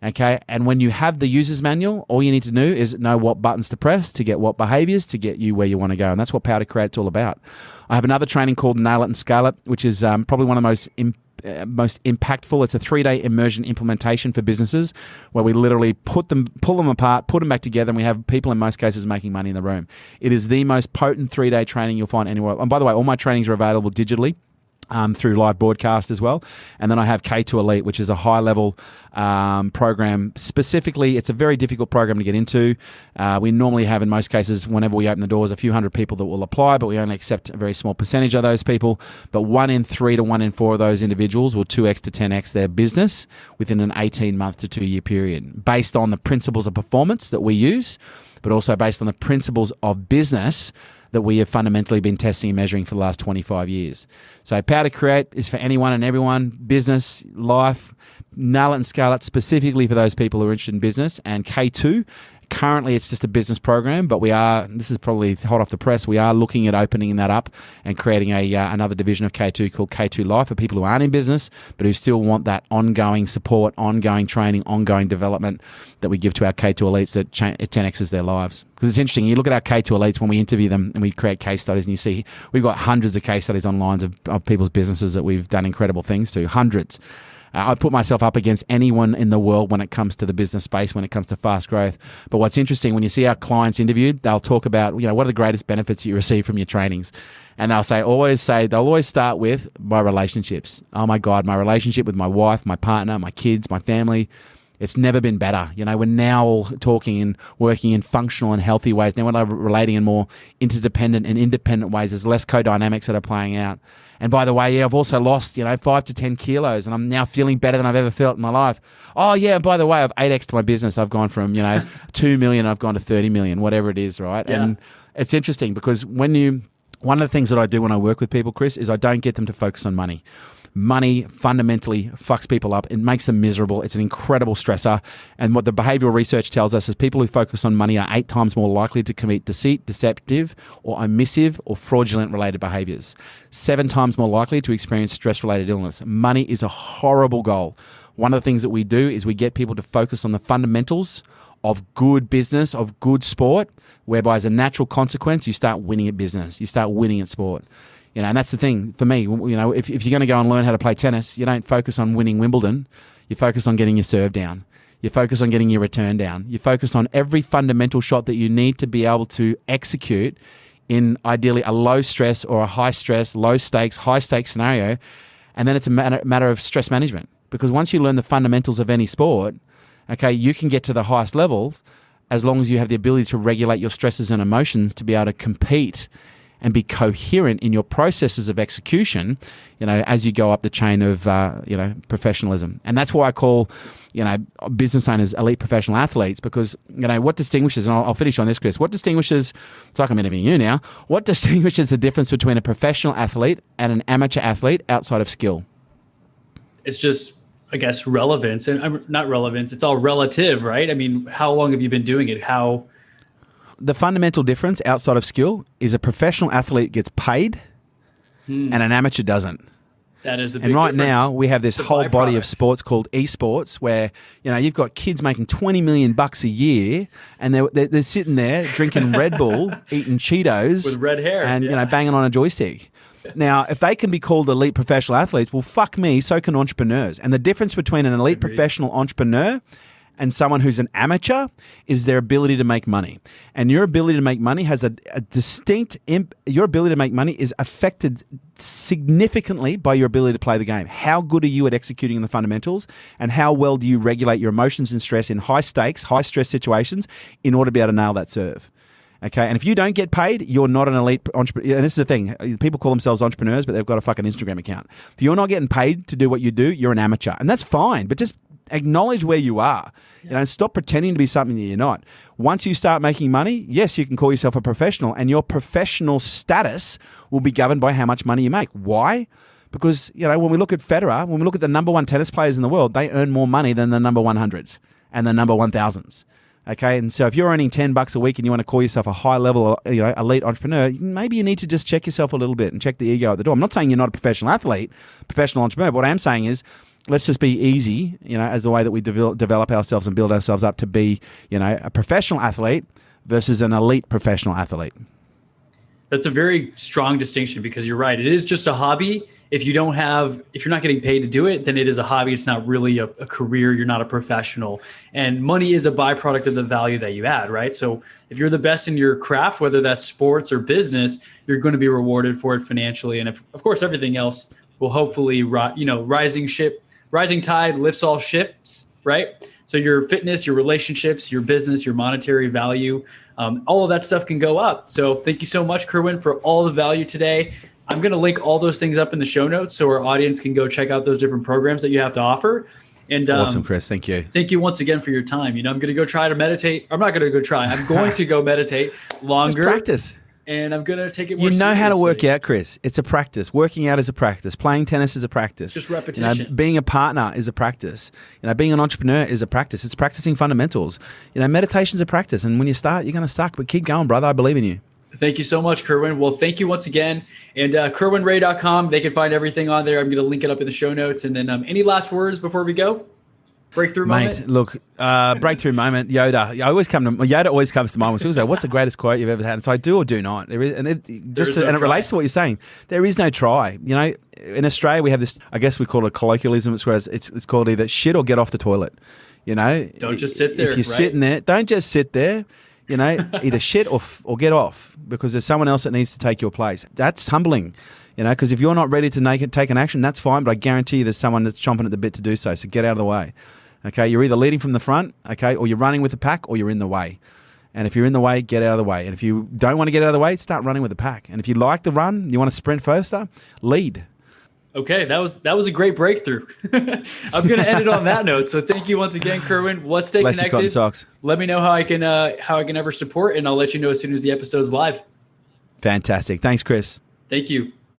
Okay, and when you have the user's manual, all you need to do is know what buttons to press to get what behaviors to get you where you want to go. And that's what Power to Create's all about. I have another training called Nail It and Scale It, which is probably one of the most impactful. It's a 3-day immersion implementation for businesses where we literally pull them apart, put them back together, and we have people in most cases making money in the room. It is the most potent 3-day training you'll find anywhere. And by the way, all my trainings are available digitally. Through live broadcast as well. And then I have K2 Elite, which is a high-level program. Specifically, it's a very difficult program to get into. We normally have, in most cases, whenever we open the doors, a few hundred people that will apply, but we only accept a very small percentage of those people. But 1 in 3 to 1 in 4 of those individuals will 2x to 10x their business within an 18-month to 2-year period, based on the principles of performance that we use, but also based on the principles of business that we have fundamentally been testing and measuring for the last 25 years. So Power to Create is for anyone and everyone, business, life, Nail It and Scale It specifically for those people who are interested in business. And K2, currently it's just a business program, but this is probably hot off the press, we are looking at opening that up and creating another division of K2 called K2 Life for people who aren't in business, but who still want that ongoing support, ongoing training, ongoing development that we give to our K2 elites that 10x's their lives. Because it's interesting, you look at our K2 elites when we interview them and we create case studies, and you see we've got hundreds of case studies online of people's businesses that we've done incredible things to, hundreds. I put myself up against anyone in the world when it comes to the business space, when it comes to fast growth. But what's interesting, when you see our clients interviewed, they'll talk about, what are the greatest benefits you receive from your trainings? And they'll always start with my relationships. Oh my God, my relationship with my wife, my partner, my kids, my family. It's never been better. We're now all talking and working in functional and healthy ways. Now we're relating in more interdependent and independent ways. There's less co-dynamics that are playing out. And by the way, I've also lost, 5 to 10 kilos, and I'm now feeling better than I've ever felt in my life. Oh yeah, and by the way, I've 8x'd my business. I've gone from, 2 million, I've gone to 30 million, whatever it is, right? Yeah. And it's interesting because one of the things that I do when I work with people, Chris, is I don't get them to focus on money. Money fundamentally fucks people up. It makes them miserable. It's an incredible stressor. And what the behavioral research tells us is people who focus on money are 8 times more likely to commit deceit, deceptive, or omissive, or fraudulent related behaviors. 7 times more likely to experience stress-related illness. Money is a horrible goal. One of the things that we do is we get people to focus on the fundamentals of good business, of good sport, whereby as a natural consequence, you start winning at business. You start winning at sport. And that's the thing for me. If you're going to go and learn how to play tennis, you don't focus on winning Wimbledon. You focus on getting your serve down. You focus on getting your return down. You focus on every fundamental shot that you need to be able to execute in ideally a low stress or a high stress, low stakes, high stakes scenario. And then it's a matter of stress management. Because once you learn the fundamentals of any sport, okay, you can get to the highest levels as long as you have the ability to regulate your stresses and emotions to be able to compete and be coherent in your processes of execution, as you go up the chain of, professionalism. And that's why I call, business owners elite professional athletes, because, what distinguishes, and I'll finish on this, Chris, it's like I'm interviewing you now, what distinguishes the difference between a professional athlete and an amateur athlete outside of skill? It's just, I guess, relevance. And not relevance, it's all relative, right? I mean, how long have you been doing it? the fundamental difference outside of skill is a professional athlete gets paid and an amateur doesn't. That is a big And right difference. now we have this whole body of sports called esports, where you've got kids making $20 million a year, and they're sitting there drinking Red Bull, eating Cheetos with red hair, and banging on a joystick. Now, if they can be called elite professional athletes, well, fuck me, so can entrepreneurs. And the difference between an elite professional entrepreneur and someone who's an amateur is their ability to make money. And your ability to make money has a distinct your ability to make money is affected significantly by your ability to play the game. How good are you at executing the fundamentals, and how well do you regulate your emotions and stress in high stakes, high stress situations in order to be able to nail that serve? Okay, and if you don't get paid, you're not an elite entrepreneur. And this is the thing. People call themselves entrepreneurs, but they've got a fucking Instagram account. If you're not getting paid to do what you do, you're an amateur. And that's fine, but just acknowledge where you are. And stop pretending to be something that you're not. Once you start making money, yes, you can call yourself a professional, and your professional status will be governed by how much money you make. Why? Because, when we look at Federer, when we look at the number one tennis players in the world, they earn more money than the number 100s and the number 1000s. Okay, and so if you're earning $10 a week and you want to call yourself a high-level, elite entrepreneur, maybe you need to just check yourself a little bit and check the ego at the door. I'm not saying you're not a professional athlete, professional entrepreneur. But what I am saying is, let's just be easy, as the way that we develop ourselves and build ourselves up to be, a professional athlete versus an elite professional athlete. That's a very strong distinction, because you're right. It is just a hobby. If you're not getting paid to do it, then it is a hobby. It's not really a career. You're not a professional. And money is a byproduct of the value that you add, right? So if you're the best in your craft, whether that's sports or business, you're going to be rewarded for it financially. And of course, everything else will hopefully, rising tide lifts all ships, right? So your fitness, your relationships, your business, your monetary value, all of that stuff can go up. So thank you so much, Kerwin, for all the value today. I'm going to link all those things up in the show notes so our audience can go check out those different programs that you have to offer. And awesome, Chris. Thank you. Thank you once again for your time. I'm going to go try to meditate. I'm not going to go try. I'm going to go meditate longer. Just practice. And I'm going to take it more seriously. You know how to work out, Chris. It's a practice. Working out is a practice. Playing tennis is a practice. It's just repetition. Being a partner is a practice. Being an entrepreneur is a practice. It's practicing fundamentals. Meditation's a practice. And when you start, you're going to suck. But keep going, brother. I believe in you. Thank you so much, Kerwin. Well, thank you once again. And KerwinRae.com, they can find everything on there. I'm going to link it up in the show notes. And then any last words before we go? Breakthrough moment? Mate, look, breakthrough moment, Yoda. Yoda always comes to mind when people say, what's the greatest quote you've ever had? And so I do or do not. There is, and it relates to what you're saying. There is no try. In Australia, we have this, I guess we call it a colloquialism, whereas it's called either shit or get off the toilet. Don't just sit there. If you're sitting there, don't just sit there. Either shit or get off, because there's someone else that needs to take your place. That's humbling, because if you're not ready to take an action, that's fine, but I guarantee you there's someone that's chomping at the bit to do so. So get out of the way. Okay, you're either leading from the front, okay, or you're running with the pack, or you're in the way. And if you're in the way, get out of the way. And if you don't want to get out of the way, start running with the pack. And if you like to run, you want to sprint faster, lead. Okay, that was a great breakthrough. I'm going to end it on that note. So thank you once again, Kerwin. Let's stay Bless connected. Your cotton socks. Let me know how I can ever support, and I'll let you know as soon as the episode's live. Fantastic. Thanks, Chris. Thank you.